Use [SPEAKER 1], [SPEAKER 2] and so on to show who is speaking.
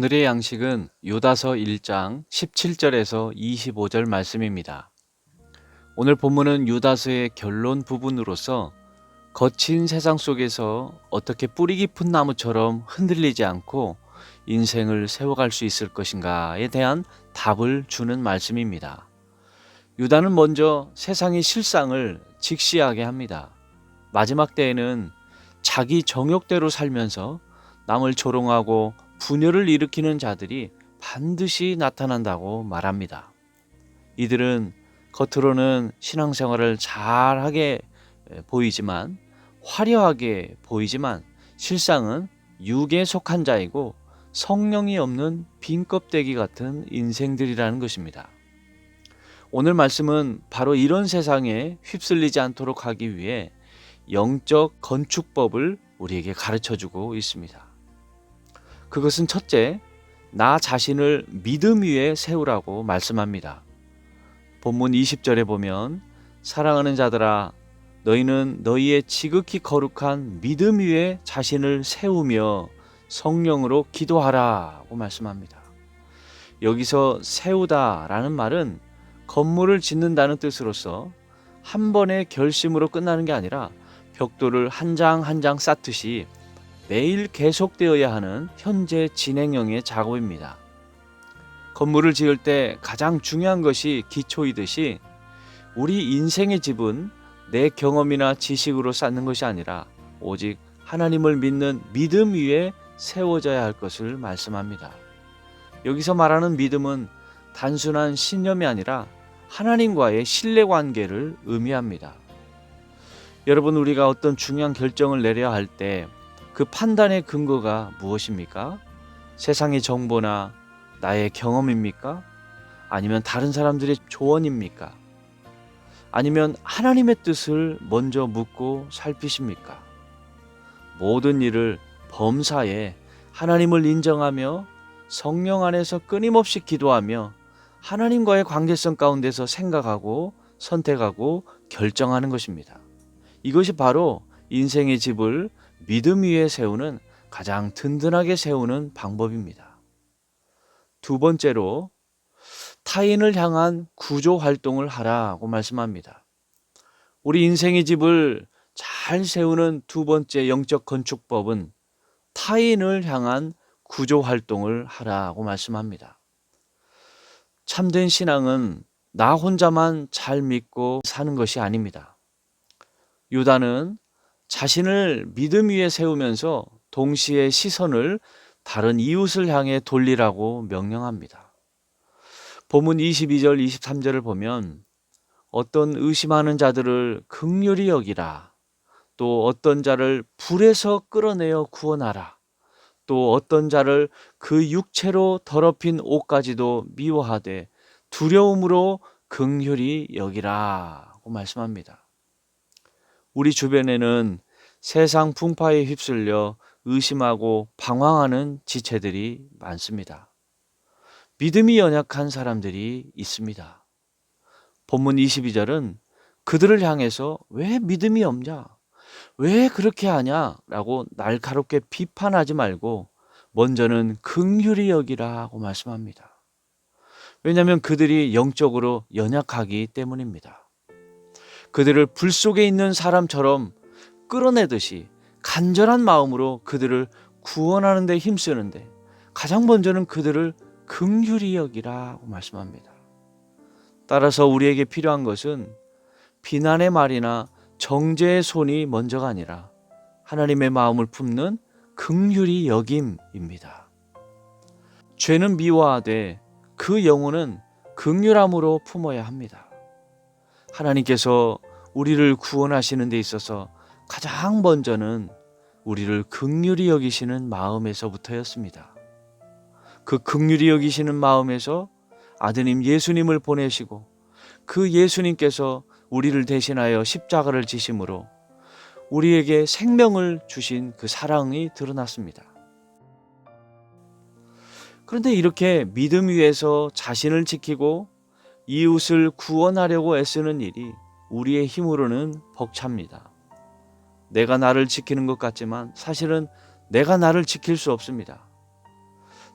[SPEAKER 1] 오늘의 양식은 유다서 1장 17절에서 25절 말씀입니다. 오늘 본문은 유다서의 결론 부분으로서 거친 세상 속에서 어떻게 뿌리 깊은 나무처럼 흔들리지 않고 인생을 세워갈 수 있을 것인가에 대한 답을 주는 말씀입니다. 유다는 먼저 세상의 실상을 직시하게 합니다. 마지막 때에는 자기 정욕대로 살면서 남을 조롱하고 분열을 일으키는 자들이 반드시 나타난다고 말합니다. 이들은 겉으로는 신앙생활을 잘하게 보이지만, 화려하게 보이지만 실상은 육에 속한 자이고 성령이 없는 빈 껍데기 같은 인생들이라는 것입니다. 오늘 말씀은 바로 이런 세상에 휩쓸리지 않도록 하기 위해 영적 건축법을 우리에게 가르쳐주고 있습니다. 그것은 첫째, 나 자신을 믿음 위에 세우라고 말씀합니다. 본문 20절에 보면 사랑하는 자들아 너희는 너희의 지극히 거룩한 믿음 위에 자신을 세우며 성령으로 기도하라고 말씀합니다. 여기서 세우다라는 말은 건물을 짓는다는 뜻으로서 한 번의 결심으로 끝나는 게 아니라 벽돌을 한 장 한 장 쌓듯이 매일 계속되어야 하는 현재 진행형의 작업입니다. 건물을 지을 때 가장 중요한 것이 기초이듯이 우리 인생의 집은 내 경험이나 지식으로 쌓는 것이 아니라 오직 하나님을 믿는 믿음 위에 세워져야 할 것을 말씀합니다. 여기서 말하는 믿음은 단순한 신념이 아니라 하나님과의 신뢰관계를 의미합니다. 여러분, 우리가 어떤 중요한 결정을 내려야 할 때 그 판단의 근거가 무엇입니까? 세상의 정보나 나의 경험입니까? 아니면 다른 사람들의 조언입니까? 아니면 하나님의 뜻을 먼저 묻고 살피십니까? 모든 일을 범사에 하나님을 인정하며 성령 안에서 끊임없이 기도하며 하나님과의 관계성 가운데서 생각하고 선택하고 결정하는 것입니다. 이것이 바로 인생의 집을 믿음 위에 세우는 가장 든든하게 세우는 방법입니다. 두 번째로 타인을 향한 구조 활동을 하라고 말씀합니다. 우리 인생의 집을 잘 세우는 두 번째 영적 건축법은 타인을 향한 구조 활동을 하라고 말씀합니다. 참된 신앙은 나 혼자만 잘 믿고 사는 것이 아닙니다. 유다는 자신을 믿음 위에 세우면서 동시에 시선을 다른 이웃을 향해 돌리라고 명령합니다. 본문 22절 23절을 보면 어떤 의심하는 자들을 긍휼히 여기라, 또 어떤 자를 불에서 끌어내어 구원하라, 또 어떤 자를 그 육체로 더럽힌 옷까지도 미워하되 두려움으로 긍휼히 여기라고 말씀합니다. 우리 주변에는 세상 풍파에 휩쓸려 의심하고 방황하는 지체들이 많습니다. 믿음이 연약한 사람들이 있습니다. 본문 22절은 그들을 향해서 왜 믿음이 없냐? 왜 그렇게 하냐? 라고 날카롭게 비판하지 말고 먼저는 긍휼히 여기라고 말씀합니다. 왜냐하면 그들이 영적으로 연약하기 때문입니다. 그들을 불 속에 있는 사람처럼 끌어내듯이 간절한 마음으로 그들을 구원하는 데 힘쓰는데 가장 먼저는 그들을 긍휼히 여기라고 말씀합니다. 따라서 우리에게 필요한 것은 비난의 말이나 정죄의 손이 먼저가 아니라 하나님의 마음을 품는 긍휼히 여김입니다. 죄는 미워하되 그 영혼은 긍휼함으로 품어야 합니다. 하나님께서 우리를 구원하시는 데 있어서 가장 먼저는 우리를 긍휼히 여기시는 마음에서부터였습니다. 그 긍휼히 여기시는 마음에서 아드님 예수님을 보내시고 그 예수님께서 우리를 대신하여 십자가를 지심으로 우리에게 생명을 주신 그 사랑이 드러났습니다. 그런데 이렇게 믿음 위에서 자신을 지키고 이웃을 구원하려고 애쓰는 일이 우리의 힘으로는 벅찹니다. 내가 나를 지키는 것 같지만 사실은 내가 나를 지킬 수 없습니다.